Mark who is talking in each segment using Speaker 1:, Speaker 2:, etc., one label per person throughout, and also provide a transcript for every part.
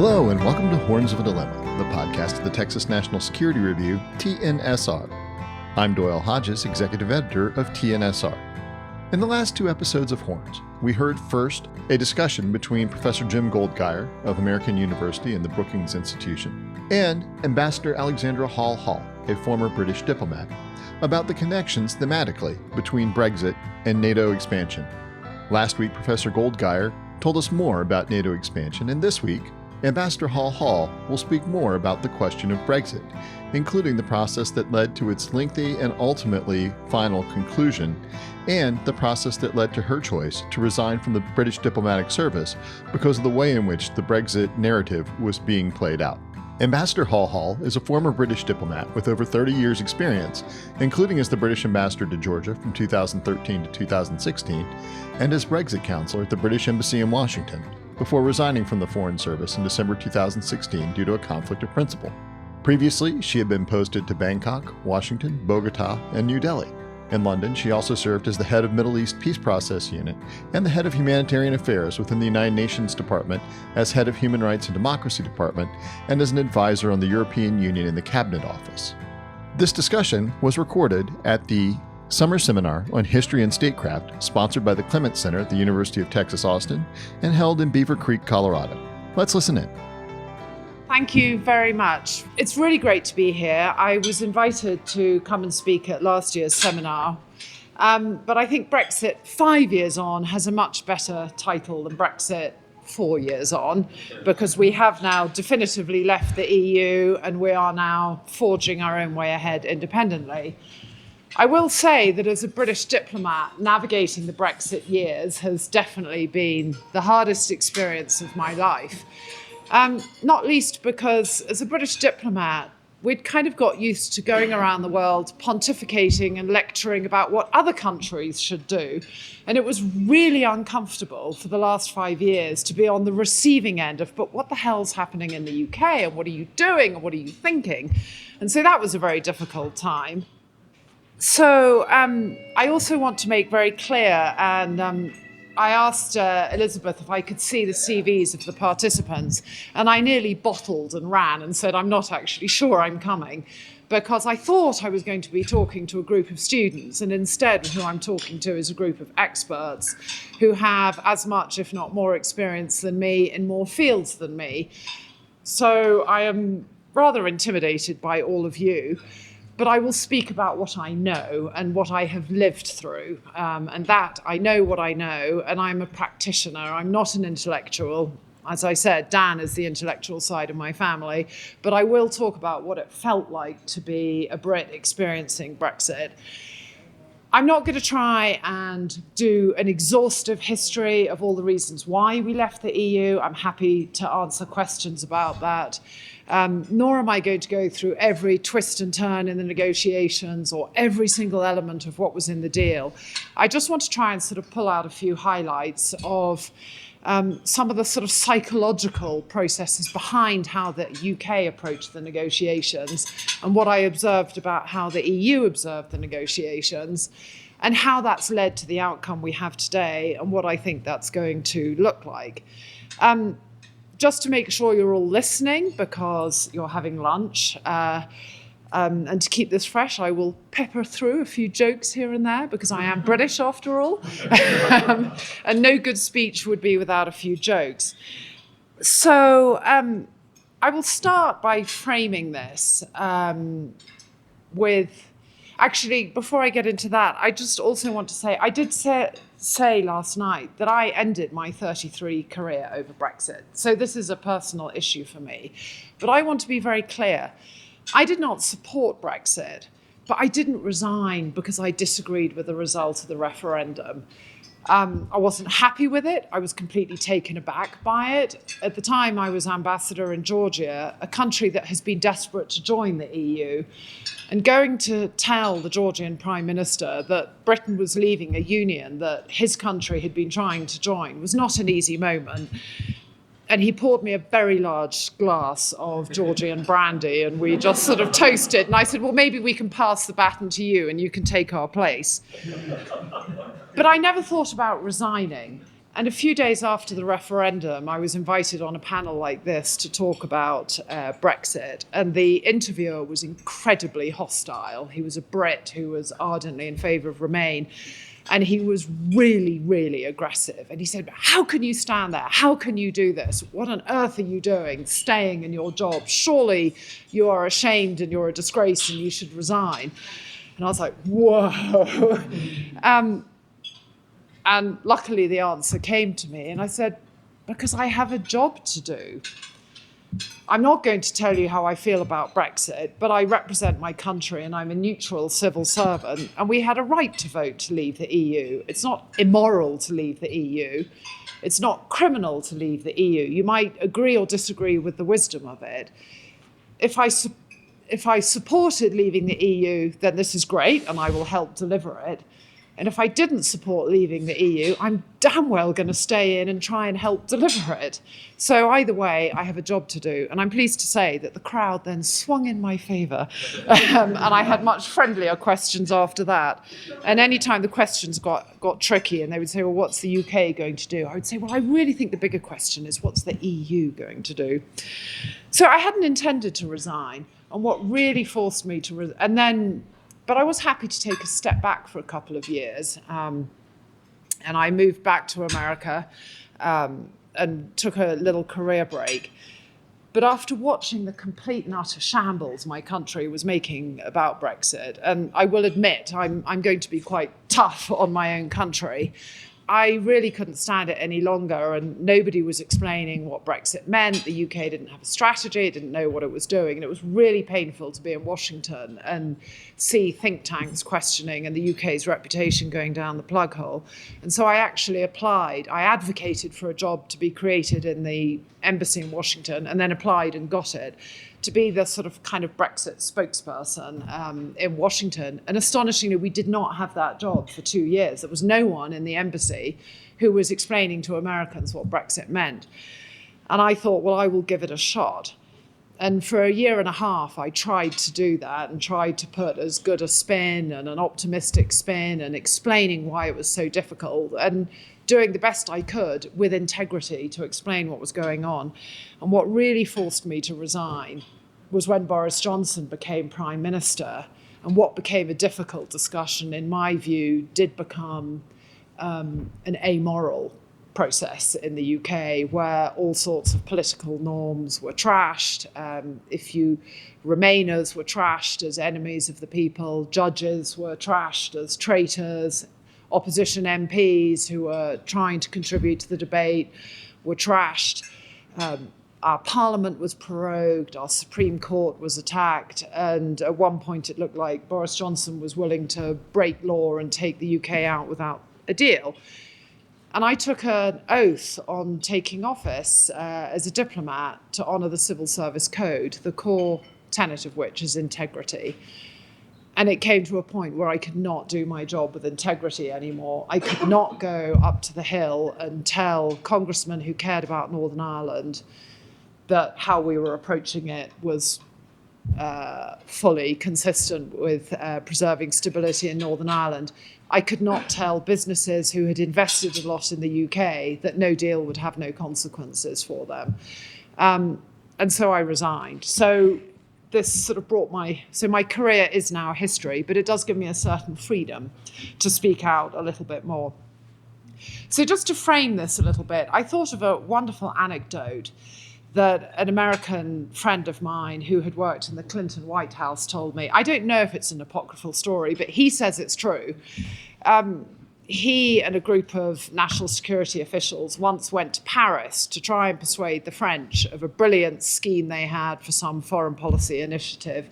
Speaker 1: Hello, and welcome to Horns of a Dilemma, the podcast of the Texas National Security Review, TNSR. I'm Doyle Hodges, Executive Editor of TNSR. In the last two episodes of Horns, we heard first a discussion between Professor Jim Goldgeier of American University and the Brookings Institution and Ambassador Alexandra Hall Hall, a former British diplomat, about the connections thematically between Brexit and NATO expansion. Last week, Professor Goldgeier told us more about NATO expansion, and this week, Ambassador Hall Hall will speak more about the question of Brexit, including the process that led to its lengthy and ultimately final conclusion, and the process that led to her choice to resign from the British diplomatic service because of the way in which the Brexit narrative was being played out. Ambassador Hall Hall is a former British diplomat with over 30 years' experience, including as the British ambassador to Georgia from 2013 to 2016, and as Brexit counselor at the British Embassy in Washington, before resigning from the Foreign Service in December 2016 due to a conflict of principle. Previously, she had been posted to Bangkok, Washington, Bogota, and New Delhi. In London, she also served as the head of Middle East Peace Process Unit and the head of Humanitarian Affairs within the United Nations Department, as head of Human Rights and Democracy Department, and as an advisor on the European Union in the Cabinet Office. This discussion was recorded at the Summer Seminar on History and Statecraft, sponsored by the Clements Center at the University of Texas, Austin, and held in Beaver Creek, Colorado. Let's listen in.
Speaker 2: Thank you very much. It's really great to be here. I was invited to come and speak at last year's seminar, but I think Brexit 5 years on has a much better title than Brexit 4 years on, because we have now definitively left the EU and we are now forging our own way ahead independently. I will say that as a British diplomat, navigating the Brexit years has definitely been the hardest experience of my life. Not least because as a British diplomat, we'd kind of got used to going around the world pontificating and lecturing about what other countries should do. And it was really uncomfortable for the last 5 years to be on the receiving end of, but what the hell's happening in the UK? And what are you doing? And what are you thinking? And so that was a very difficult time. So I also want to make very clear, and I asked Elizabeth if I could see the CVs of the participants, and I nearly bottled and ran and said, I'm not actually sure I'm coming, because I thought I was going to be talking to a group of students, and instead who I'm talking to is a group of experts who have as much, if not more, experience than me in more fields than me. So I am rather intimidated by all of you. But I will speak about what I know and what I have lived through. And that I know what I know, and I'm a practitioner. I'm not an intellectual. As I said, Dan is the intellectual side of my family. But I will talk about what it felt like to be a Brit experiencing Brexit. I'm not going to try and do an exhaustive history of all the reasons why we left the EU. I'm happy to answer questions about that. Nor am I going to go through every twist and turn in the negotiations or every single element of what was in the deal. I just want to try and sort of pull out a few highlights of some of the sort of psychological processes behind how the UK approached the negotiations and what I observed about how the EU observed the negotiations and how that's led to the outcome we have today and what I think that's going to look like. Just to make sure you're all listening because you're having lunch, and to keep this fresh, I will pepper through a few jokes here and there because I am British after all. And no good speech would be without a few jokes. So I will start by framing this with... Actually, before I get into that, I just also want to say, I did say last night that I ended my 33 career over Brexit. So this is a personal issue for me. But I want to be very clear. I did not support Brexit, but I didn't resign because I disagreed with the result of the referendum. I wasn't happy with it. I was completely taken aback by it. At the time, I was ambassador in Georgia, a country that has been desperate to join the EU. And going to tell the Georgian Prime Minister that Britain was leaving a union that his country had been trying to join was not an easy moment. And he poured me a very large glass of Georgian brandy, and we just sort of toasted. And I said, well, maybe we can pass the baton to you and you can take our place. But I never thought about resigning. And a few days after the referendum, I was invited on a panel like this to talk about Brexit. And the interviewer was incredibly hostile. He was a Brit who was ardently in favour of Remain. And he was really, really aggressive. And he said, how can you stand there? How can you do this? What on earth are you doing, staying in your job? Surely you are ashamed and you're a disgrace and you should resign. And I was like, whoa. And luckily the answer came to me. And I said, because I have a job to do. I'm not going to tell you how I feel about Brexit, but I represent my country and I'm a neutral civil servant. And we had a right to vote to leave the EU. It's not immoral to leave the EU. It's not criminal to leave the EU. You might agree or disagree with the wisdom of it. If I supported leaving the EU, then this is great and I will help deliver it. And if I didn't support leaving the EU, I'm damn well going to stay in and try and help deliver it. So either way, I have a job to do. And I'm pleased to say that the crowd then swung in my favour. And I had much friendlier questions after that. And any time the questions got tricky and they would say, well, what's the UK going to do? I would say, well, I really think the bigger question is, what's the EU going to do? So I hadn't intended to resign. And what really forced me to but I was happy to take a step back for a couple of years. And I moved back to America and took a little career break. But after watching the complete and utter shambles my country was making about Brexit, and I will admit I'm going to be quite tough on my own country, I really couldn't stand it any longer, and nobody was explaining what Brexit meant. The UK didn't have a strategy, it didn't know what it was doing, and it was really painful to be in Washington and see think tanks questioning and the UK's reputation going down the plug hole. And so I actually applied. I advocated for a job to be created in the embassy in Washington and then applied and got it, to be the sort of kind of Brexit spokesperson in Washington. And astonishingly, we did not have that job for 2 years. There was no one in the embassy who was explaining to Americans what Brexit meant. And I thought, well, I will give it a shot. And for a year and a half, I tried to do that and tried to put as good a spin and an optimistic spin and explaining why it was so difficult and doing the best I could with integrity to explain what was going on. And what really forced me to resign was when Boris Johnson became Prime Minister. And what became a difficult discussion, in my view, did become an amoral process in the UK, where all sorts of political norms were trashed. Remainers were trashed as enemies of the people, judges were trashed as traitors, opposition MPs who were trying to contribute to the debate were trashed. Our parliament was prorogued, our Supreme Court was attacked, and at one point it looked like Boris Johnson was willing to break law and take the UK out without a deal. And I took an oath on taking office as a diplomat to honour the Civil Service Code, the core tenet of which is integrity. And it came to a point where I could not do my job with integrity anymore. I could not go up to the Hill and tell congressmen who cared about Northern Ireland that how we were approaching it was fully consistent with preserving stability in Northern Ireland. I could not tell businesses who had invested a lot in the UK that no deal would have no consequences for them. And so I resigned. So this sort of my career is now history, but it does give me a certain freedom to speak out a little bit more. So just to frame this a little bit, I thought of a wonderful anecdote that an American friend of mine who had worked in the Clinton White House told me. I don't know if it's an apocryphal story, but he says it's true. He and a group of national security officials once went to Paris to try and persuade the French of a brilliant scheme they had for some foreign policy initiative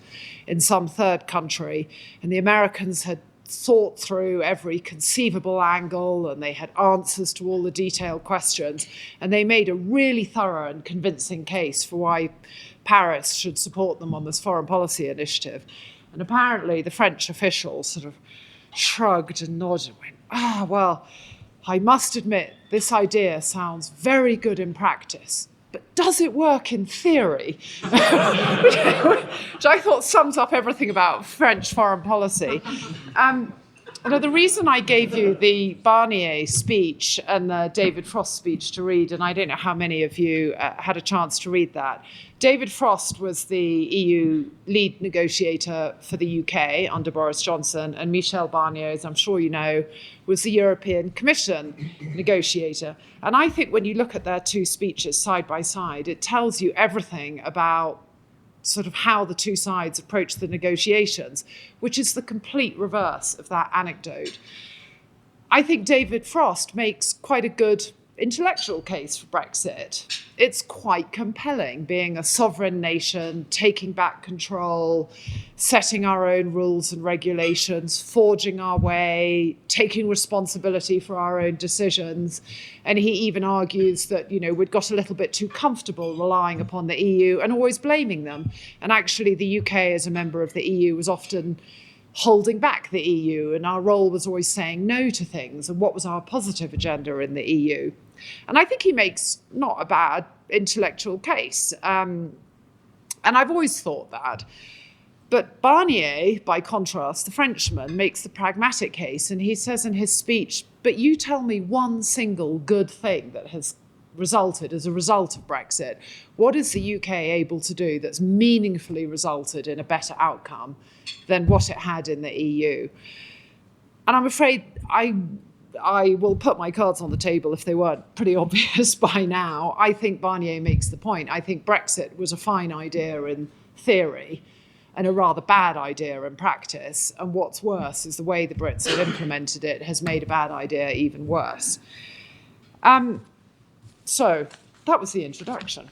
Speaker 2: in some third country. And the Americans had thought through every conceivable angle and they had answers to all the detailed questions. And they made a really thorough and convincing case for why Paris should support them on this foreign policy initiative. And apparently the French officials sort of shrugged and nodded and went, well, I must admit, this idea sounds very good in practice, but does it work in theory? Which I thought sums up everything about French foreign policy. Now, the reason I gave you the Barnier speech and the David Frost speech to read, and I don't know how many of you had a chance to read that. David Frost was the EU lead negotiator for the UK under Boris Johnson, and Michel Barnier, as I'm sure you know, was the European Commission negotiator. And I think when you look at their two speeches side by side, it tells you everything about sort of how the two sides approach the negotiations, which is the complete reverse of that anecdote. I think David Frost makes quite a good intellectual case for Brexit. It's quite compelling, being a sovereign nation, taking back control, setting our own rules and regulations, forging our way, taking responsibility for our own decisions. And he even argues that, we'd got a little bit too comfortable relying upon the EU and always blaming them. And actually, the UK, as a member of the EU, was often holding back the EU, and our role was always saying no to things. And what was our positive agenda in the EU? And I think he makes not a bad intellectual case. And I've always thought that. But Barnier, by contrast, the Frenchman, makes the pragmatic case. And he says in his speech, but you tell me one single good thing that has resulted as a result of Brexit. What is the UK able to do that's meaningfully resulted in a better outcome than what it had in the EU? And I'm afraid I will put my cards on the table if they weren't pretty obvious by now. I think Barnier makes the point. I think Brexit was a fine idea in theory and a rather bad idea in practice. And what's worse is the way the Brits have implemented it has made a bad idea even worse. So that was the introduction.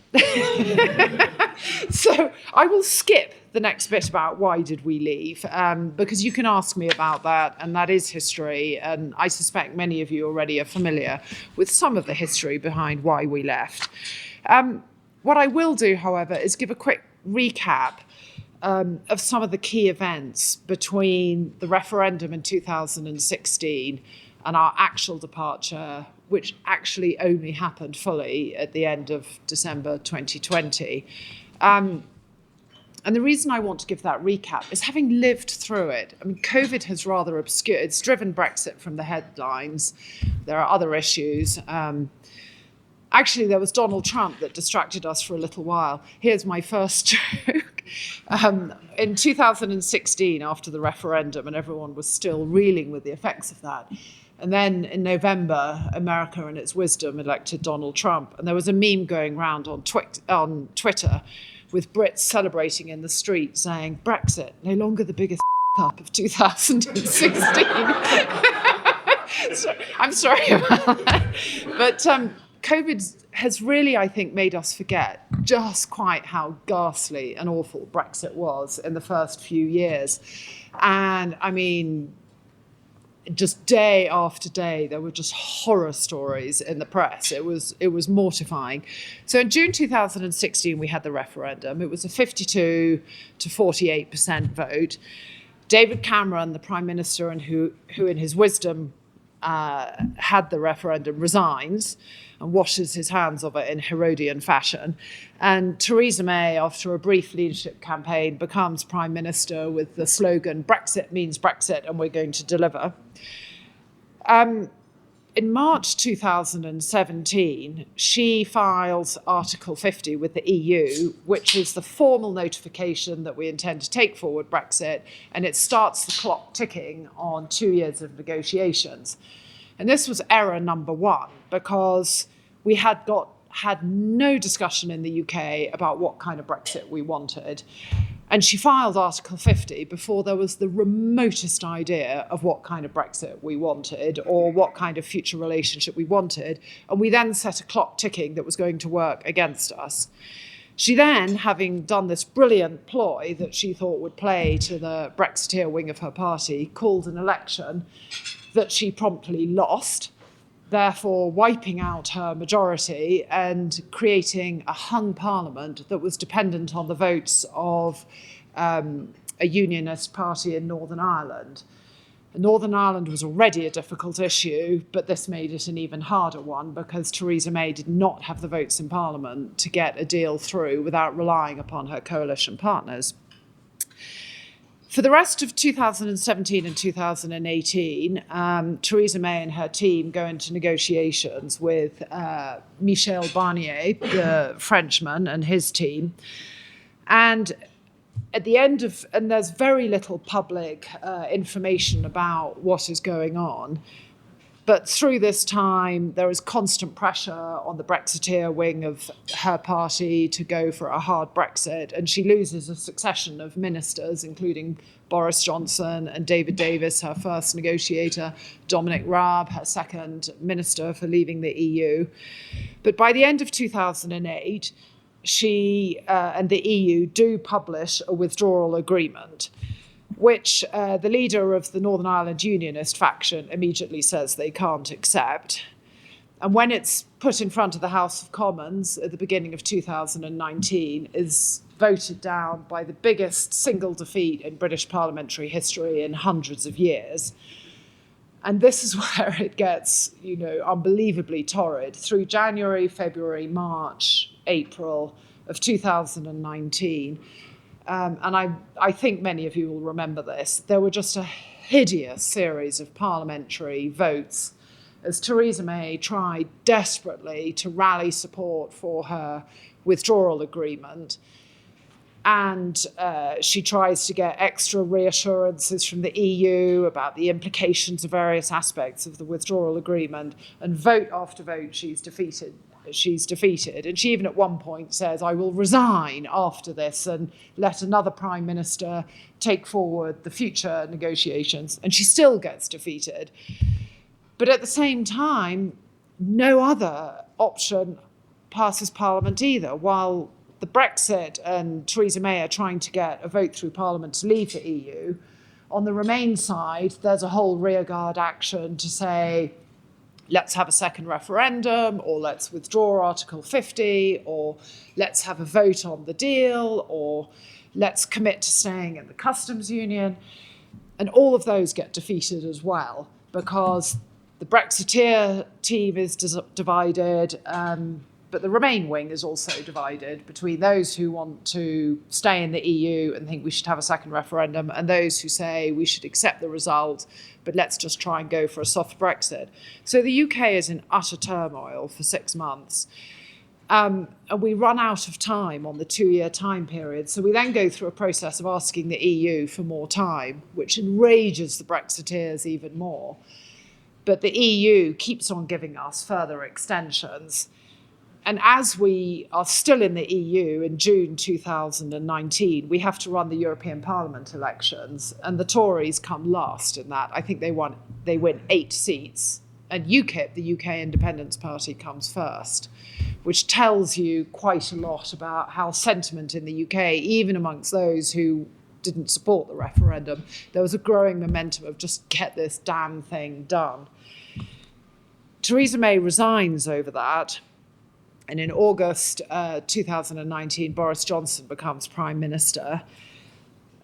Speaker 2: So I will skip the next bit about why did we leave, because you can ask me about that, and that is history, and I suspect many of you already are familiar with some of the history behind why we left. What I will do, however, is give a quick recap of some of the key events between the referendum in 2016 and our actual departure, which actually only happened fully at the end of December 2020. And the reason I want to give that recap is having lived through it. I mean, COVID has rather obscured, it's driven Brexit from the headlines. There are other issues. Actually, there was Donald Trump that distracted us for a little while. Here's my first joke. In 2016, after the referendum, and everyone was still reeling with the effects of that, and then in November, America, in its wisdom, elected Donald Trump. And there was a meme going around on Twitter with Brits celebrating in the street saying, Brexit, no longer the biggest up of 2016. So, I'm sorry about that. But COVID has really, I think, made us forget just quite how ghastly and awful Brexit was in the first few years. And I mean, just day after day, there were just horror stories in the press. It was mortifying. So in June 2016, we had the referendum. It was a 52 to 48% vote. David Cameron, the Prime Minister, and who in his wisdom had the referendum, resigns and washes his hands of it in Herodian fashion. And Theresa May, after a brief leadership campaign, becomes Prime Minister with the slogan, Brexit means Brexit, and we're going to deliver. In March 2017, she files Article 50 with the EU, which is the formal notification that we intend to take forward Brexit, and it starts the clock ticking on 2 years of negotiations. And this was error number one, because we had no discussion in the UK about what kind of Brexit we wanted. And she filed Article 50 before there was the remotest idea of what kind of Brexit we wanted or what kind of future relationship we wanted. And we then set a clock ticking that was going to work against us. She then, having done this brilliant ploy that she thought would play to the Brexiteer wing of her party, called an election that she promptly lost, therefore wiping out her majority and creating a hung parliament that was dependent on the votes of a unionist party in Northern Ireland. Northern Ireland was already a difficult issue, but this made it an even harder one because Theresa May did not have the votes in Parliament to get a deal through without relying upon her coalition partners. For the rest of 2017 and 2018, Theresa May and her team go into negotiations with Michel Barnier, the Frenchman, and his team. And at the end and there's very little public information about what is going on. But through this time, there is constant pressure on the Brexiteer wing of her party to go for a hard Brexit. And she loses a succession of ministers, including Boris Johnson and David Davis, her first negotiator, Dominic Raab, her second minister for leaving the EU. But by the end of 2008, she and the EU do publish a withdrawal agreement, which the leader of the Northern Ireland Unionist faction immediately says they can't accept. And when it's put in front of the House of Commons at the beginning of 2019, is voted down by the biggest single defeat in British parliamentary history in hundreds of years. And this is where it gets, unbelievably torrid. Through January, February, March, April of 2019, and I think many of you will remember this, there were just a hideous series of parliamentary votes as Theresa May tried desperately to rally support for her withdrawal agreement. And she tries to get extra reassurances from the EU about the implications of various aspects of the withdrawal agreement. And vote after vote, she's defeated. And she even at one point says, I will resign after this and let another prime minister take forward the future negotiations. And she still gets defeated. But at the same time, no other option passes Parliament either. While the Brexit and Theresa May are trying to get a vote through Parliament to leave the EU, on the Remain side, there's a whole rearguard action to say, let's have a second referendum, or let's withdraw Article 50, or let's have a vote on the deal, or let's commit to staying in the customs union. And all of those get defeated as well, because the Brexiteer team is divided, but the Remain wing is also divided between those who want to stay in the EU and think we should have a second referendum, and those who say we should accept the result, but let's just try and go for a soft Brexit. So the UK is in utter turmoil for 6 months. And we run out of time on the 2-year time period. So we then go through a process of asking the EU for more time, which enrages the Brexiteers even more. But the EU keeps on giving us further extensions. And as we are still in the EU in June 2019, we have to run the European Parliament elections, and the Tories come last in that. I think they win 8 seats, and UKIP, the UK Independence Party, comes first, which tells you quite a lot about how sentiment in the UK, even amongst those who didn't support the referendum, there was a growing momentum of just get this damn thing done. Theresa May resigns over that. And in August 2019, Boris Johnson becomes Prime Minister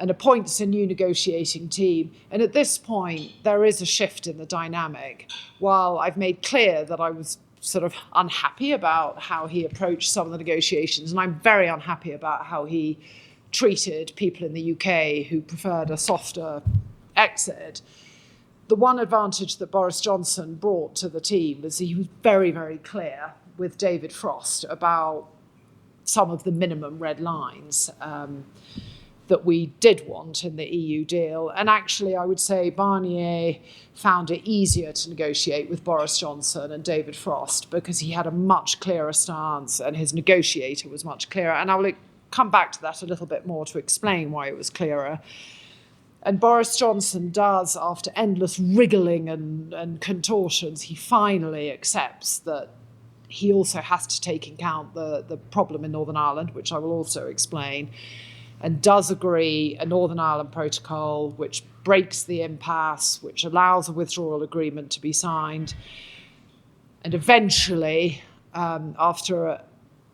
Speaker 2: and appoints a new negotiating team. And at this point, there is a shift in the dynamic. While I've made clear that I was sort of unhappy about how he approached some of the negotiations, and I'm very unhappy about how he treated people in the UK who preferred a softer exit, the one advantage that Boris Johnson brought to the team was he was very, very clear with David Frost about some of the minimum red lines that we did want in the EU deal. And actually, I would say Barnier found it easier to negotiate with Boris Johnson and David Frost because he had a much clearer stance and his negotiator was much clearer. And I will come back to that a little bit more to explain why it was clearer. And Boris Johnson does, after endless wriggling and contortions, he finally accepts that he also has to take into account the problem in Northern Ireland, which I will also explain, and does agree a Northern Ireland protocol which breaks the impasse, which allows a withdrawal agreement to be signed. And eventually, after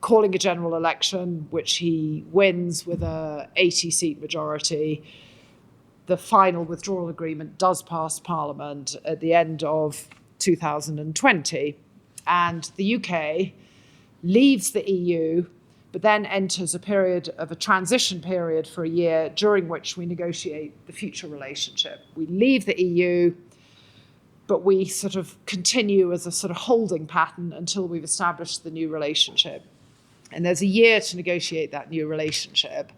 Speaker 2: calling a general election, which he wins with a 80-seat majority, the final withdrawal agreement does pass Parliament at the end of 2020. And the UK leaves the EU but then enters a period of a transition period for a year during which we negotiate the future relationship. We leave the EU, but we sort of continue as a sort of holding pattern until we've established the new relationship. And there's a year to negotiate that new relationship.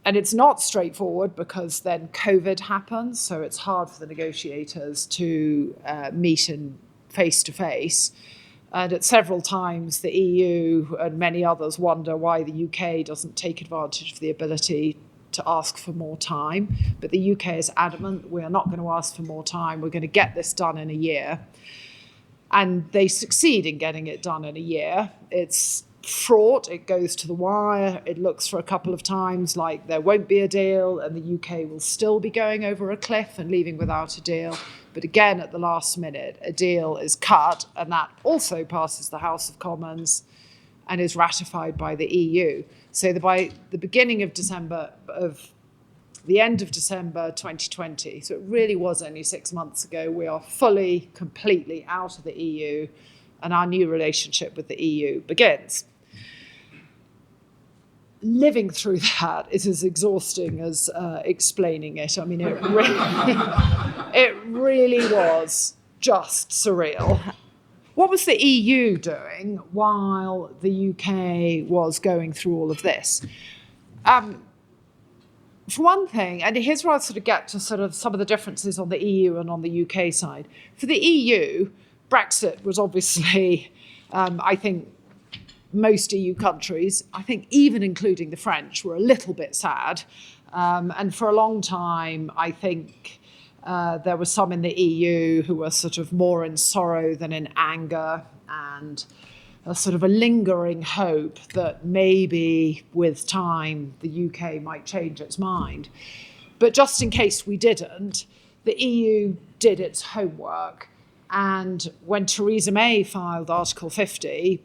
Speaker 2: And it's not straightforward because then COVID happens, so it's hard for the negotiators to meet in face-to-face. And at several times, the EU and many others wonder why the UK doesn't take advantage of the ability to ask for more time. But the UK is adamant, we are not going to ask for more time. We're going to get this done in a year. And they succeed in getting it done in a year. It's fraught, it goes to the wire. It looks for a couple of times like there won't be a deal and the UK will still be going over a cliff and leaving without a deal. But again, at the last minute, a deal is cut, and that also passes the House of Commons and is ratified by the EU. So by the beginning of the end of December 2020, so it really was only 6 months ago, we are fully, completely out of the EU, and our new relationship with the EU begins. Living through that is as exhausting as explaining it. I mean, it really was just surreal. What was the EU doing while the UK was going through all of this? For one thing, and here's where I'll sort of get to sort of some of the differences on the EU and on the UK side. For the EU, Brexit was obviously, I think, most EU countries, I think even including the French, were a little bit sad. And for a long time, I think there were some in the EU who were sort of more in sorrow than in anger, and a sort of a lingering hope that maybe with time the UK might change its mind. But just in case we didn't, the EU did its homework. And when Theresa May filed Article 50,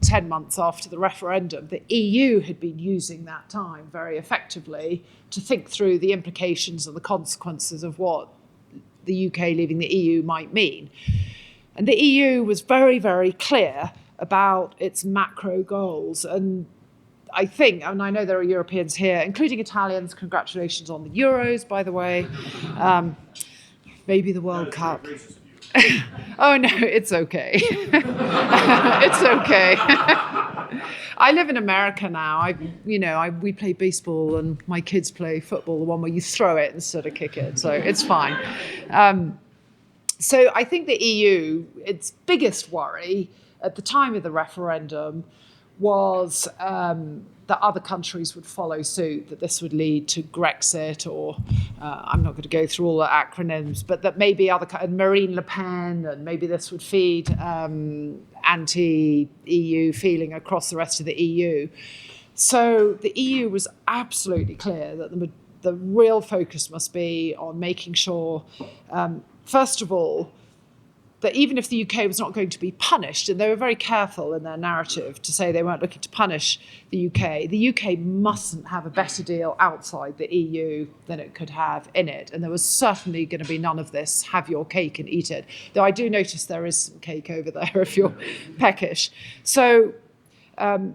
Speaker 2: 10 months after the referendum, the EU had been using that time very effectively to think through the implications and the consequences of what the UK leaving the EU might mean. And the EU was very, very clear about its macro goals. And I think, and I know there are Europeans here, including Italians, congratulations on the Euros, by the way, maybe the World Cup. Oh, no, it's okay. It's okay. I live in America now. We play baseball and my kids play football, the one where you throw it instead of kick it. So it's fine. So I think the EU, its biggest worry at the time of the referendum was that other countries would follow suit, that this would lead to Grexit, or I'm not going to go through all the acronyms, but that maybe Marine Le Pen, and maybe this would feed anti-EU feeling across the rest of the EU. So the EU was absolutely clear that the real focus must be on making sure, first of all, that even if the UK was not going to be punished, and they were very careful in their narrative to say they weren't looking to punish the UK mustn't have a better deal outside the EU than it could have in it. And there was certainly going to be none of this, have your cake and eat it. Though I do notice there is some cake over there if you're peckish. So the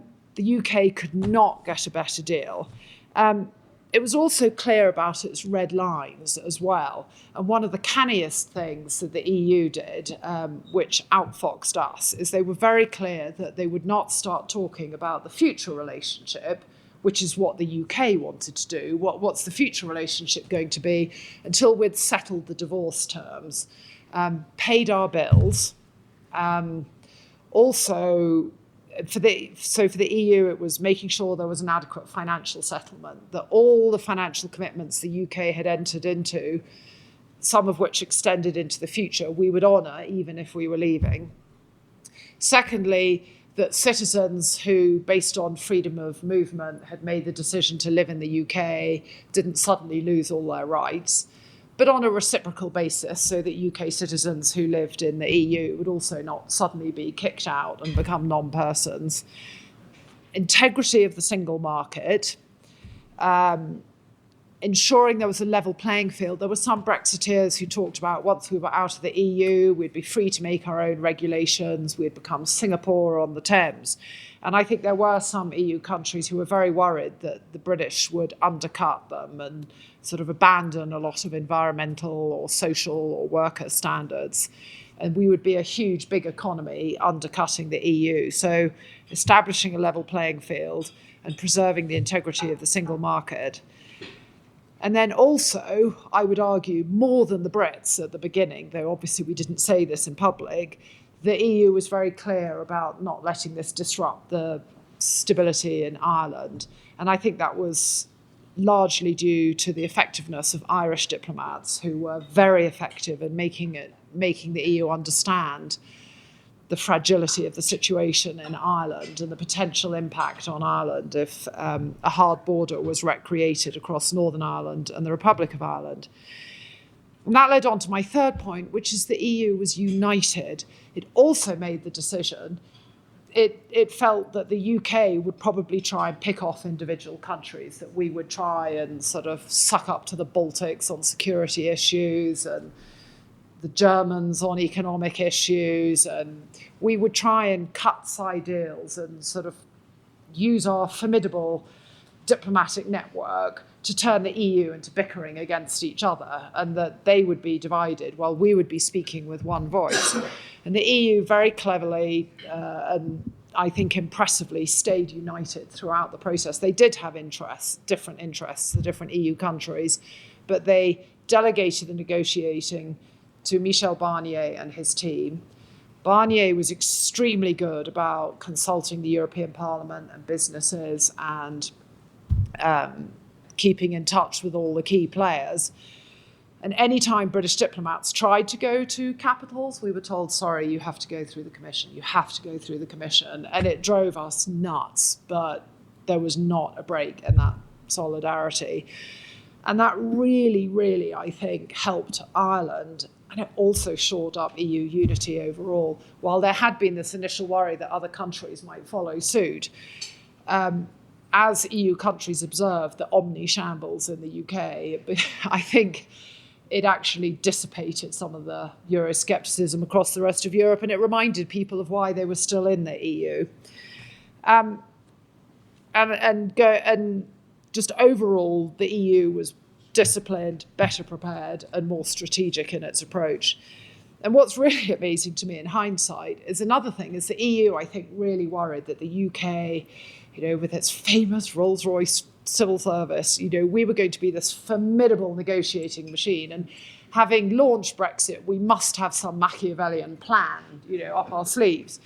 Speaker 2: UK could not get a better deal. It was also clear about its red lines as well. And one of the canniest things that the EU did, which outfoxed us, is they were very clear that they would not start talking about the future relationship, which is what the UK wanted to do. What's the future relationship going to be, until we'd settled the divorce terms, paid our bills. For the EU, it was making sure there was an adequate financial settlement, that all the financial commitments the UK had entered into, some of which extended into the future, we would honour even if we were leaving. Secondly, that citizens who, based on freedom of movement, had made the decision to live in the UK didn't suddenly lose all their rights, but on a reciprocal basis, so that UK citizens who lived in the EU would also not suddenly be kicked out and become non-persons. Integrity of the single market, ensuring there was a level playing field. There were some Brexiteers who talked about once we were out of the EU, we'd be free to make our own regulations, we'd become Singapore on the Thames. And I think there were some EU countries who were very worried that the British would undercut them and sort of abandon a lot of environmental or social or worker standards. And we would be a huge, big economy undercutting the EU. So establishing a level playing field and preserving the integrity of the single market. And then also, I would argue, more than the Brits at the beginning, though obviously we didn't say this in public, the EU was very clear about not letting this disrupt the stability in Ireland. And I think that was largely due to the effectiveness of Irish diplomats who were very effective in making the EU understand the fragility of the situation in Ireland and the potential impact on Ireland if a hard border was recreated across Northern Ireland and the Republic of Ireland. And that led on to my third point, which is the EU was united. It also made the decision. It felt that the UK would probably try and pick off individual countries, that we would try and sort of suck up to the Baltics on security issues and the Germans on economic issues, and we would try and cut side deals and sort of use our formidable diplomatic network to turn the EU into bickering against each other, and that they would be divided while we would be speaking with one voice. And the EU very cleverly and I think impressively stayed united throughout the process. They did have different interests, the different EU countries, but they delegated the negotiating to Michel Barnier and his team. Barnier was extremely good about consulting the European Parliament and businesses and keeping in touch with all the key players. And any time British diplomats tried to go to capitals, we were told, sorry, you have to go through the Commission. You have to go through the Commission. And it drove us nuts, but there was not a break in that solidarity. And that really, really, I think, helped Ireland. And it also shored up EU unity overall, while there had been this initial worry that other countries might follow suit. As EU countries observed the omni-shambles in the UK, I think it actually dissipated some of the Euroscepticism across the rest of Europe, and it reminded people of why they were still in the EU. And just overall, the EU was disciplined, better prepared, and more strategic in its approach. And what's really amazing to me in hindsight is another thing, is the EU, I think, really worried that the UK, with its famous Rolls-Royce civil service, we were going to be this formidable negotiating machine. And having launched Brexit, we must have some Machiavellian plan, up our sleeves.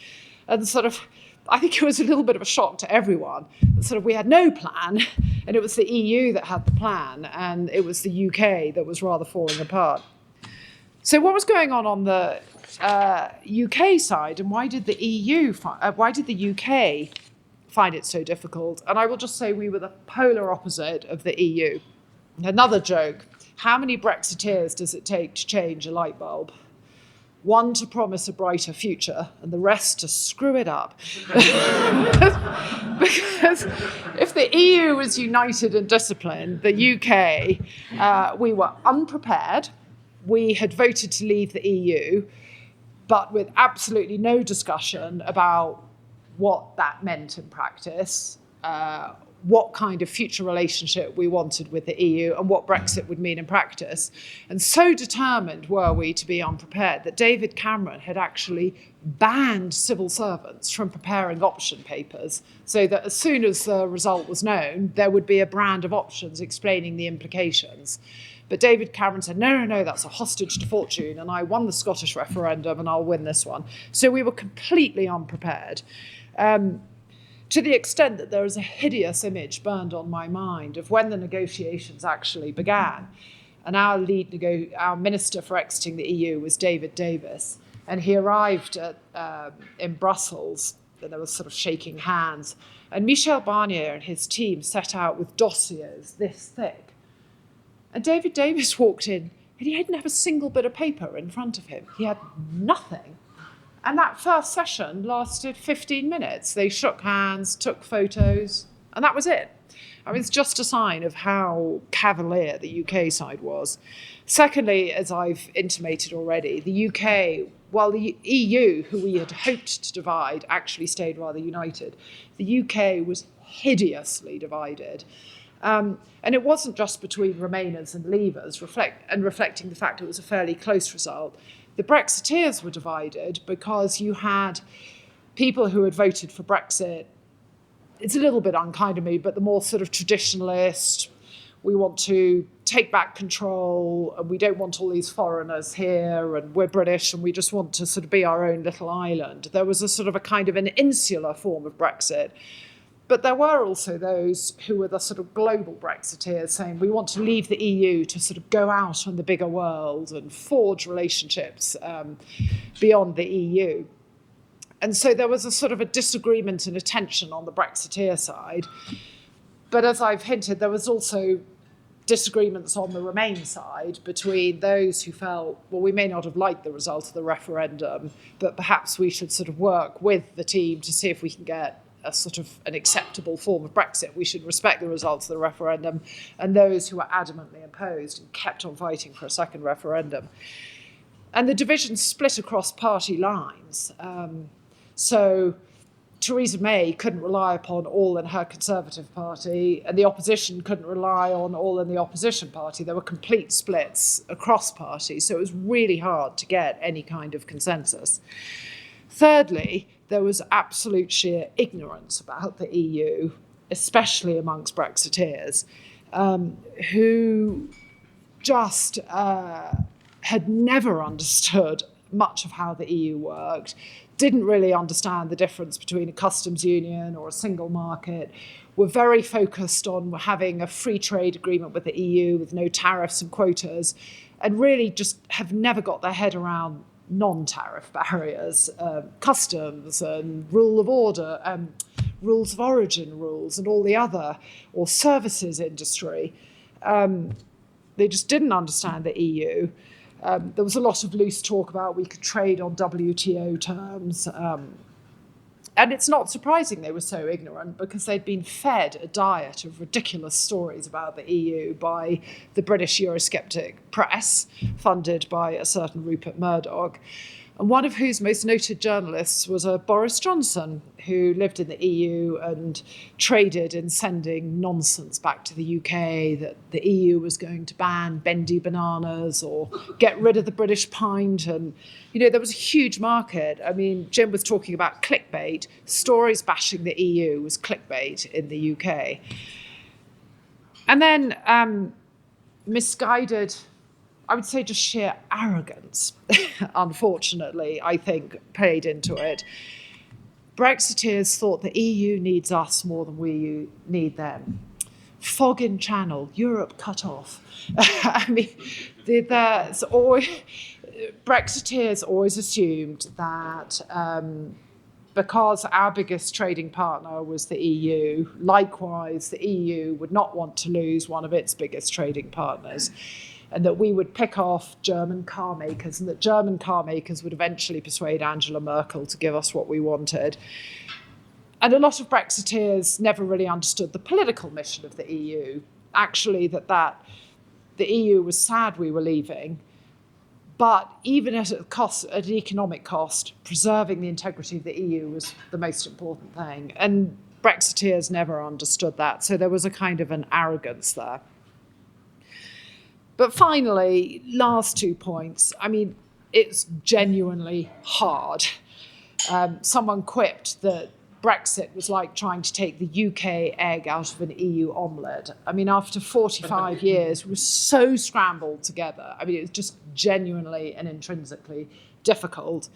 Speaker 2: And sort of, I think it was a little bit of a shock to everyone. Sort of, we had no plan, and it was the EU that had the plan, and it was the UK that was rather falling apart. So what was going on the UK side, and why did the UK find it so difficult? And I will just say we were the polar opposite of the EU. Another joke: how many Brexiteers does it take to change a light bulb? One to promise a brighter future, and the rest to screw it up. Because if the EU was united and disciplined, the UK, we were unprepared. We had voted to leave the EU, but with absolutely no discussion about what that meant in practice, what kind of future relationship we wanted with the EU, and what Brexit would mean in practice. And so determined were we to be unprepared that David Cameron had actually banned civil servants from preparing option papers, so that as soon as the result was known, there would be a brand of options explaining the implications. But David Cameron said, no, that's a hostage to fortune, and I won the Scottish referendum and I'll win this one. So we were completely unprepared. To the extent that there is a hideous image burned on my mind of when the negotiations actually began. And our minister for exiting the EU was David Davis. And he arrived in Brussels, and there was sort of shaking hands. And Michel Barnier and his team set out with dossiers this thick. And David Davis walked in, and he didn't have a single bit of paper in front of him. He had nothing. And that first session lasted 15 minutes. They shook hands, took photos, and that was it. I mean, it's just a sign of how cavalier the UK side was. Secondly, as I've intimated already, the UK, while the EU, who we had hoped to divide, actually stayed rather united, the UK was hideously divided. And it wasn't just between Remainers and Leavers, reflecting the fact it was a fairly close result. The Brexiteers were divided because you had people who had voted for Brexit. It's a little bit unkind of me, but the more sort of traditionalist, we want to take back control and we don't want all these foreigners here and we're British and we just want to sort of be our own little island. There was a sort of a kind of an insular form of Brexit. But there were also those who were the sort of global Brexiteers saying we want to leave the EU to sort of go out on the bigger world and forge relationships beyond the EU. And so there was a sort of a disagreement and a tension on the Brexiteer side. But as I've hinted, there was also disagreements on the Remain side between those who felt, well, we may not have liked the result of the referendum, but perhaps we should sort of work with the team to see if we can get a sort of an acceptable form of Brexit. We should respect the results of the referendum, and those who were adamantly opposed and kept on fighting for a second referendum. And the division split across party lines. So Theresa May couldn't rely upon all in her Conservative Party, and the opposition couldn't rely on all in the opposition party. There were complete splits across parties, so it was really hard to get any kind of consensus. Thirdly, there was absolute sheer ignorance about the EU, especially amongst Brexiteers, who just had never understood much of how the EU worked, didn't really understand the difference between a customs union or a single market, were very focused on having a free trade agreement with the EU with no tariffs and quotas, and really just have never got their head around non-tariff barriers, customs and rule of order, rules of origin rules and all the other, or services industry. They just didn't understand the EU. There was a lot of loose talk about we could trade on WTO terms. And it's not surprising they were so ignorant because they'd been fed a diet of ridiculous stories about the EU by the British Eurosceptic press, funded by a certain Rupert Murdoch, and one of whose most noted journalists was a Boris Johnson, who lived in the EU and traded in sending nonsense back to the UK that the EU was going to ban bendy bananas or get rid of the British pint. And, you know, there was a huge market. I mean, Jim was talking about clickbait. Stories bashing the EU was clickbait in the UK. And then misguided, I would say just sheer arrogance, unfortunately, I think, played into it. Brexiteers thought the EU needs us more than we need them. Fog in Channel, Europe cut off. I mean, Brexiteers always assumed that because our biggest trading partner was the EU, likewise, the EU would not want to lose one of its biggest trading partners, and that we would pick off German car makers, and that German car makers would eventually persuade Angela Merkel to give us what we wanted. And a lot of Brexiteers never really understood the political mission of the EU, actually that the EU was sad we were leaving, but even at an economic cost, preserving the integrity of the EU was the most important thing. And Brexiteers never understood that, so there was a kind of an arrogance there. But finally, last 2 points. I mean, it's genuinely hard. Someone quipped that Brexit was like trying to take the UK egg out of an EU omelette. I mean, after 45 years, we were so scrambled together. I mean, it was just genuinely and intrinsically difficult.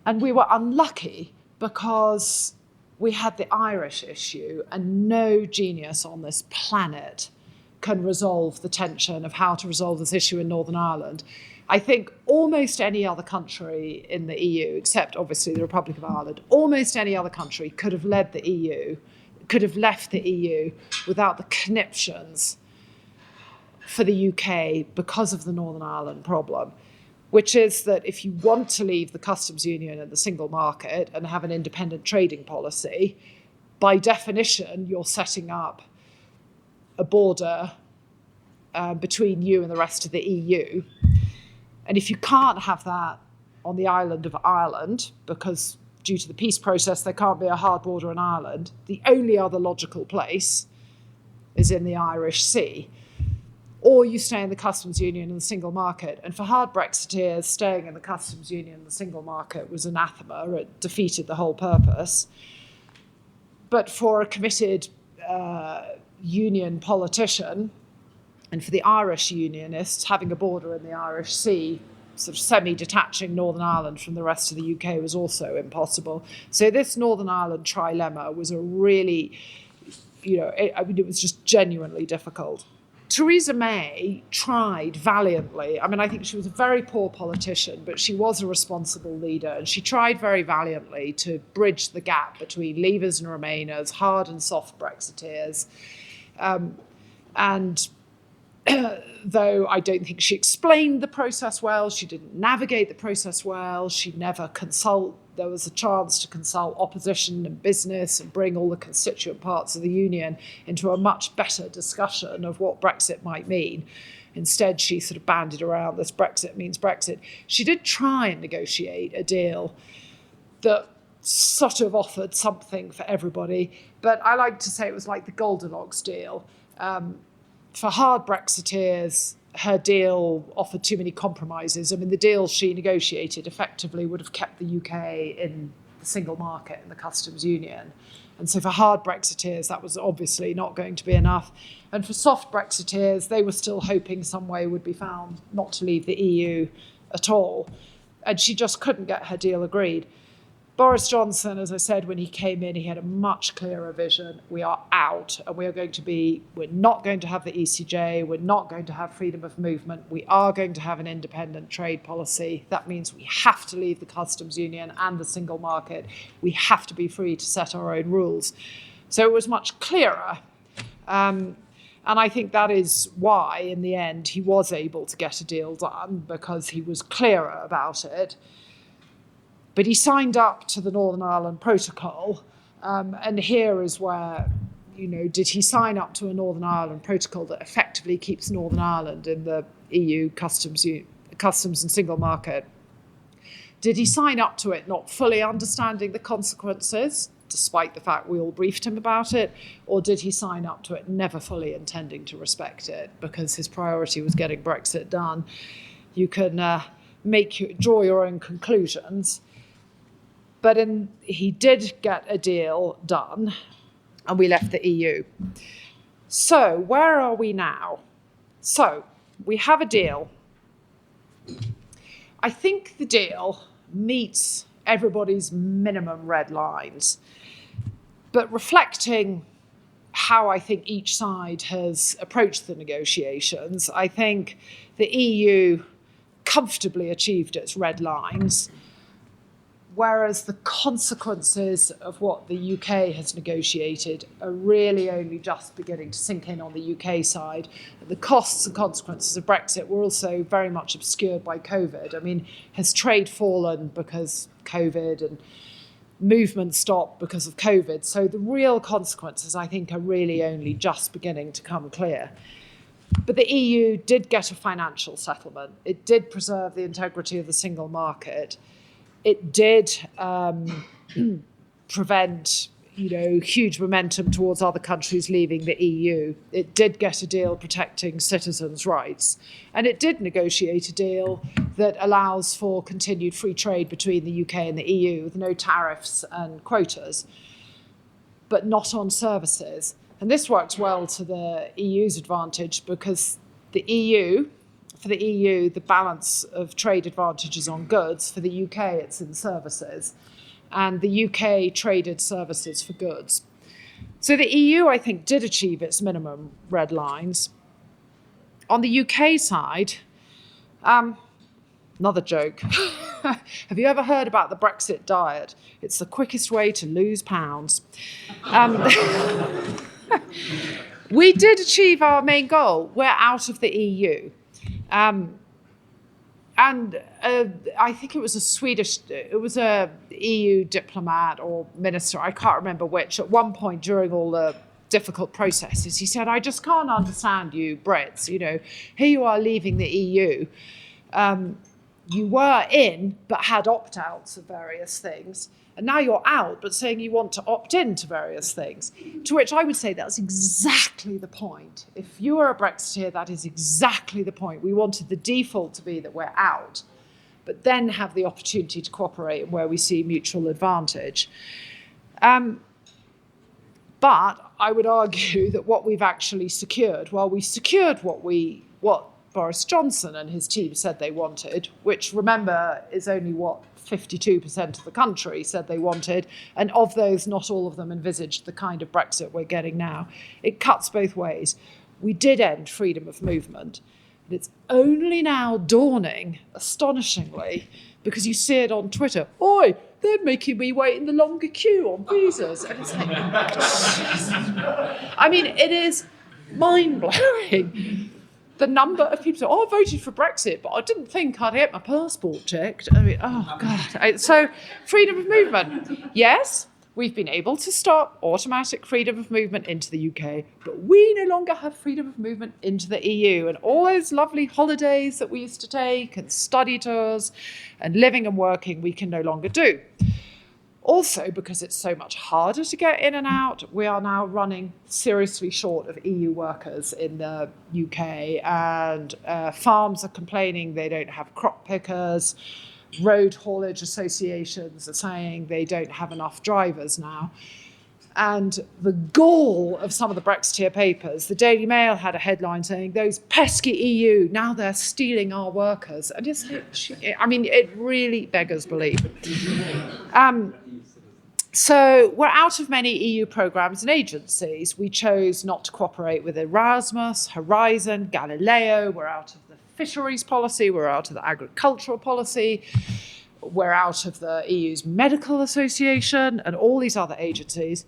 Speaker 2: And we were unlucky because we had the Irish issue, and no genius on this planet can resolve the tension of how to resolve this issue in Northern Ireland. I think almost any other country in the EU, except obviously the Republic of Ireland, almost any other country could have led the EU, could have left the EU without the conniptions for the UK because of the Northern Ireland problem, which is that if you want to leave the customs union and the single market and have an independent trading policy, by definition, you're setting up a border between you and the rest of the EU. And if you can't have that on the island of Ireland, because due to the peace process, there can't be a hard border in Ireland, the only other logical place is in the Irish Sea. Or you stay in the customs union and the single market. And for hard Brexiteers, staying in the customs union and the single market was anathema. It defeated the whole purpose. But for a committed union politician, and for the Irish unionists, having a border in the Irish Sea, sort of semi-detaching Northern Ireland from the rest of the UK, was also impossible. So this Northern Ireland trilemma was a really, it was just genuinely difficult. Theresa May tried valiantly. I mean, I think she was a very poor politician, but she was a responsible leader, and she tried very valiantly to bridge the gap between Leavers and Remainers, hard and soft Brexiteers. And though I don't think she explained the process well, she didn't navigate the process well, she'd never consult. There was a chance to consult opposition and business and bring all the constituent parts of the union into a much better discussion of what Brexit might mean. Instead, she sort of bandied around this Brexit means Brexit. She did try and negotiate a deal that sort of offered something for everybody, but I like to say it was like the Goldilocks deal. For hard Brexiteers, her deal offered too many compromises. I mean, the deal she negotiated effectively would have kept the UK in the single market and the customs union. And so for hard Brexiteers, that was obviously not going to be enough. And for soft Brexiteers, they were still hoping some way would be found not to leave the EU at all. And she just couldn't get her deal agreed. Boris Johnson, as I said, when he came in, he had a much clearer vision. We are out, and we're not going to have the ECJ, we're not going to have freedom of movement, we are going to have an independent trade policy. That means we have to leave the customs union and the single market. We have to be free to set our own rules. So it was much clearer. And I think that is why, in the end, he was able to get a deal done, because he was clearer about it. But he signed up to the Northern Ireland Protocol, and here is where, did he sign up to a Northern Ireland Protocol that effectively keeps Northern Ireland in the EU customs and single market? Did he sign up to it not fully understanding the consequences, despite the fact we all briefed him about it, or did he sign up to it never fully intending to respect it because his priority was getting Brexit done? You can draw your own conclusions. But he did get a deal done, and we left the EU. So where are we now? So we have a deal. I think the deal meets everybody's minimum red lines. But reflecting how I think each side has approached the negotiations, I think the EU comfortably achieved its red lines, whereas the consequences of what the UK has negotiated are really only just beginning to sink in on the UK side. The costs and consequences of Brexit were also very much obscured by COVID. I mean, has trade fallen because COVID, and movement stopped because of COVID? So the real consequences, I think, are really only just beginning to come clear. But the EU did get a financial settlement. It did preserve the integrity of the single market. It did prevent, huge momentum towards other countries leaving the EU. It did get a deal protecting citizens' rights. And it did negotiate a deal that allows for continued free trade between the UK and the EU with no tariffs and quotas, but not on services. And this works well to the EU's advantage, because for the EU, the balance of trade advantage is on goods. For the UK, it's in services. And the UK traded services for goods. So the EU, I think, did achieve its minimum red lines. On the UK side, another joke. Have you ever heard about the Brexit diet? It's the quickest way to lose pounds. We did achieve our main goal. We're out of the EU. I think it was a EU diplomat or minister, I can't remember which, at one point during all the difficult processes, he said, I just can't understand you Brits, here you are leaving the EU. You were in, but had opt-outs of various things. And now you're out, but saying you want to opt in to various things. To which I would say that's exactly the point. If you are a Brexiteer, that is exactly the point. We wanted the default to be that we're out, but then have the opportunity to cooperate where we see mutual advantage. But I would argue that what we've actually secured, we secured what Boris Johnson and his team said they wanted, which, remember, is only 52% of the country said they wanted, and of those, not all of them envisaged the kind of Brexit we're getting now. It cuts both ways. We did end freedom of movement, and it's only now dawning, astonishingly, because you see it on Twitter, oi, they're making me wait in the longer queue on visas. And it's like, I mean, it is mind-blowing. The number of people say, I voted for Brexit, but I didn't think I'd get my passport checked. I mean, oh, God. So freedom of movement. Yes, we've been able to stop automatic freedom of movement into the UK, but we no longer have freedom of movement into the EU. And all those lovely holidays that we used to take and study tours and living and working, we can no longer do. Also, because it's so much harder to get in and out, we are now running seriously short of EU workers in the UK, and farms are complaining they don't have crop pickers. Road haulage associations are saying they don't have enough drivers now. And the gall of some of the Brexiteer papers, the Daily Mail had a headline saying, those pesky EU, now they're stealing our workers. And it's, I mean, it really beggars belief. So we're out of many EU programmes and agencies. We chose not to cooperate with Erasmus, Horizon, Galileo. We're out of the fisheries policy. We're out of the agricultural policy. We're out of the EU's medical association and all these other agencies.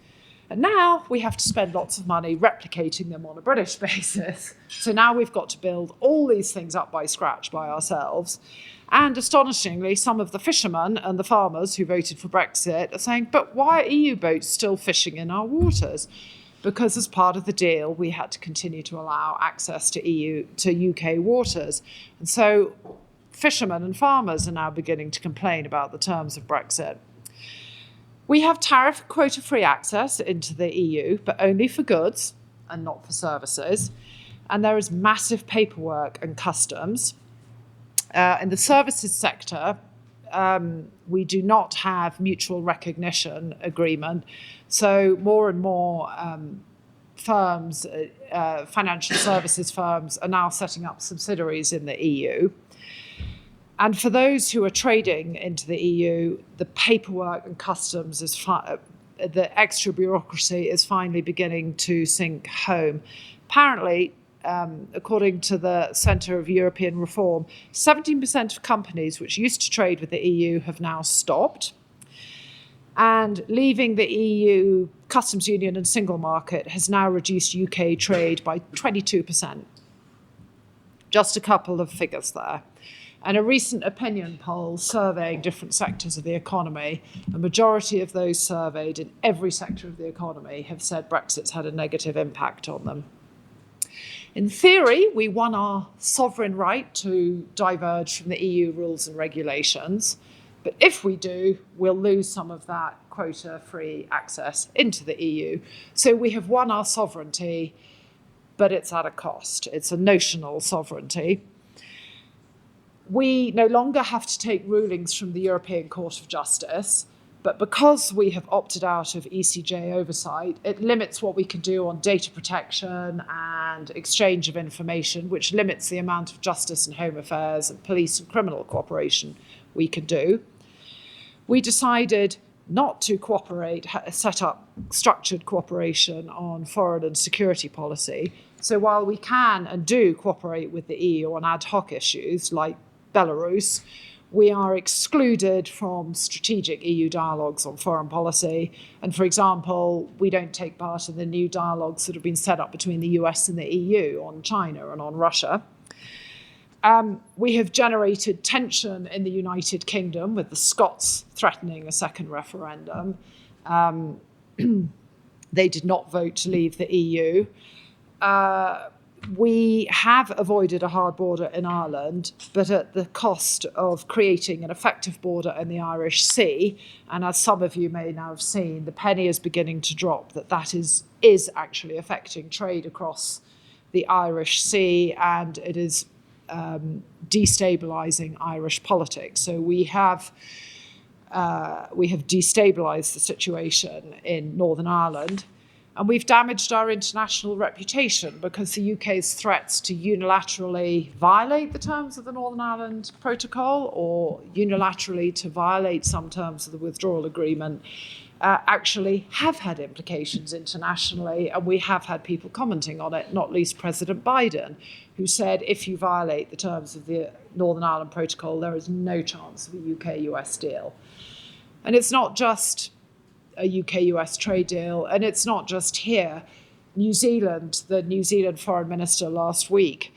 Speaker 2: And now we have to spend lots of money replicating them on a British basis. So now we've got to build all these things up by scratch by ourselves. And astonishingly, some of the fishermen and the farmers who voted for Brexit are saying, but why are EU boats still fishing in our waters? Because as part of the deal, we had to continue to allow access to UK waters. And so fishermen and farmers are now beginning to complain about the terms of Brexit. We have tariff quota-free access into the EU, but only for goods and not for services. And there is massive paperwork and customs. In the services sector, we do not have mutual recognition agreement. So more and more firms, financial services firms, are now setting up subsidiaries in the EU. And for those who are trading into the EU, the paperwork and customs, the extra bureaucracy is finally beginning to sink home. Apparently, according to the Centre of European Reform, 17% of companies which used to trade with the EU have now stopped. And leaving the EU customs union and single market has now reduced UK trade by 22%. Just a couple of figures there. And a recent opinion poll surveying different sectors of the economy, a majority of those surveyed in every sector of the economy have said Brexit's had a negative impact on them. In theory, we won our sovereign right to diverge from the EU rules and regulations. But if we do, we'll lose some of that quota-free access into the EU. So we have won our sovereignty, but it's at a cost. It's a notional sovereignty. We no longer have to take rulings from the European Court of Justice, but because we have opted out of ECJ oversight, it limits what we can do on data protection and exchange of information, which limits the amount of justice and home affairs and police and criminal cooperation we can do. We decided not to cooperate, set up structured cooperation on foreign and security policy. So while we can and do cooperate with the EU on ad hoc issues like Belarus, we are excluded from strategic EU dialogues on foreign policy. And for example, we don't take part in the new dialogues that have been set up between the US and the EU on China and on Russia. We have generated tension in the United Kingdom with the Scots threatening a second referendum. They did not vote to leave the EU. We have avoided a hard border in Ireland, but at the cost of creating an effective border in the Irish Sea. And as some of you may now have seen, the penny is beginning to drop that is actually affecting trade across the Irish Sea, and it is destabilising Irish politics. So we have destabilised the situation in Northern Ireland. And we've damaged our international reputation because the UK's threats to unilaterally violate the terms of the Northern Ireland Protocol or unilaterally to violate some terms of the withdrawal agreement actually have had implications internationally. And we have had people commenting on it, not least President Biden, who said if you violate the terms of the Northern Ireland Protocol, there is no chance of a UK-US deal. And it's not just a UK-US trade deal, and it's not just here. New Zealand, the New Zealand Foreign Minister last week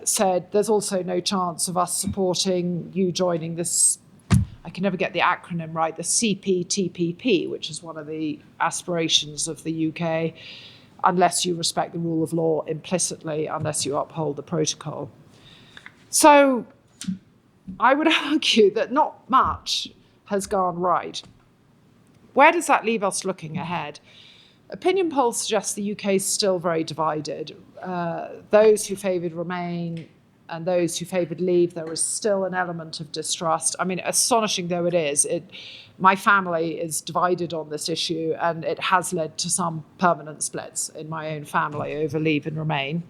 Speaker 2: said there's also no chance of us supporting you joining this, I can never get the acronym right, the CPTPP, which is one of the aspirations of the UK, unless you respect the rule of law implicitly, unless you uphold the protocol. So I would argue that not much has gone right. Where does that leave us looking ahead? Opinion polls suggest the UK is still very divided. Those who favoured Remain and those who favoured Leave, there is still an element of distrust. I mean, astonishing though it is, my family is divided on this issue, and it has led to some permanent splits in my own family over Leave and Remain.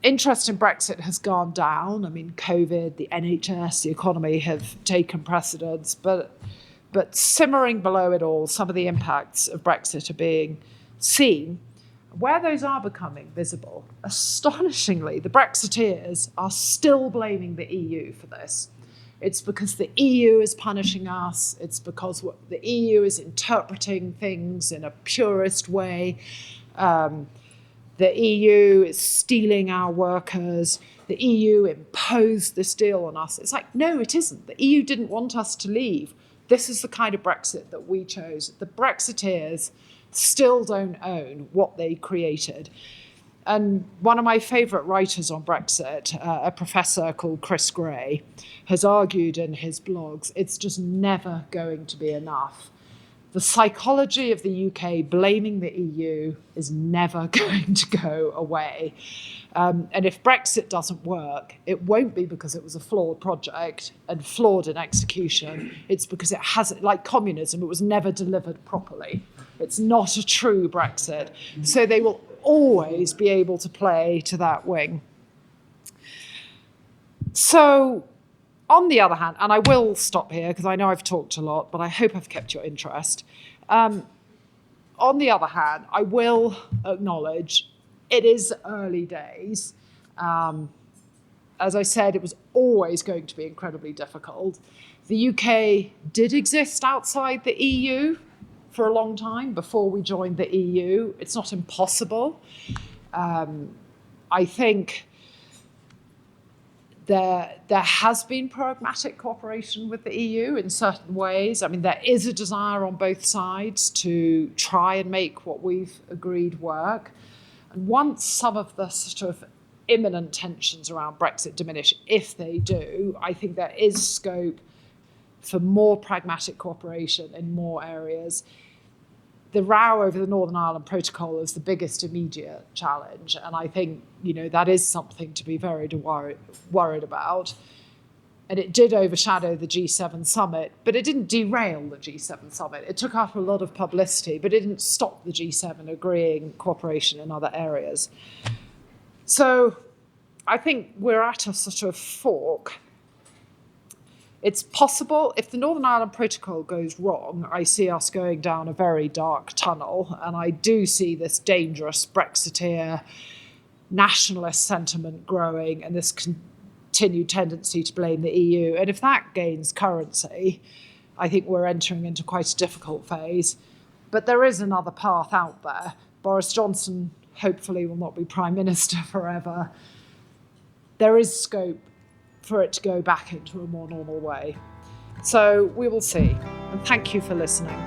Speaker 2: Interest in Brexit has gone down. I mean, COVID, the NHS, the economy have taken precedence, but simmering below it all, some of the impacts of Brexit are being seen. Where those are becoming visible, astonishingly, the Brexiteers are still blaming the EU for this. It's because the EU is punishing us. It's because the EU is interpreting things in a purist way. The EU is stealing our workers. The EU imposed this deal on us. It's like, no, it isn't. The EU didn't want us to leave. This is the kind of Brexit that we chose. The Brexiteers still don't own what they created. And one of my favourite writers on Brexit, a professor called Chris Gray, has argued in his blogs, it's just never going to be enough. The psychology of the UK blaming the EU is never going to go away. And if Brexit doesn't work, it won't be because it was a flawed project and flawed in execution. It's because it hasn't, like communism, it was never delivered properly. It's not a true Brexit. So they will always be able to play to that wing. So on the other hand, and I will stop here because I know I've talked a lot, but I hope I've kept your interest. On the other hand, I will acknowledge it is early days. As I said, it was always going to be incredibly difficult. The UK did exist outside the EU for a long time before we joined the EU. It's not impossible. I think there has been pragmatic cooperation with the EU in certain ways. I mean, there is a desire on both sides to try and make what we've agreed work. And once some of the sort of imminent tensions around Brexit diminish, if they do, I think there is scope for more pragmatic cooperation in more areas. The row over the Northern Ireland Protocol is the biggest immediate challenge, and I think that is something to be very worried about. And it did overshadow the G7 summit, but it didn't derail the G7 summit. It took up a lot of publicity, but it didn't stop the G7 agreeing cooperation in other areas. So I think we're at a sort of fork. It's possible, if the Northern Ireland Protocol goes wrong, I see us going down a very dark tunnel, and I do see this dangerous Brexiteer nationalist sentiment growing and this continued tendency to blame the EU. And if that gains currency, I think we're entering into quite a difficult phase. But there is another path out there. Boris Johnson hopefully will not be Prime Minister forever. there is scope for it to go back into a more normal way. So we will see. And thank you for listening.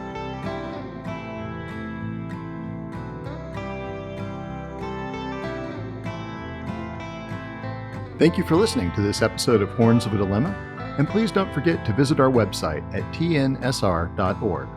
Speaker 1: Thank you for listening to this episode of Horns of a Dilemma, and please don't forget to visit our website at tnsr.org.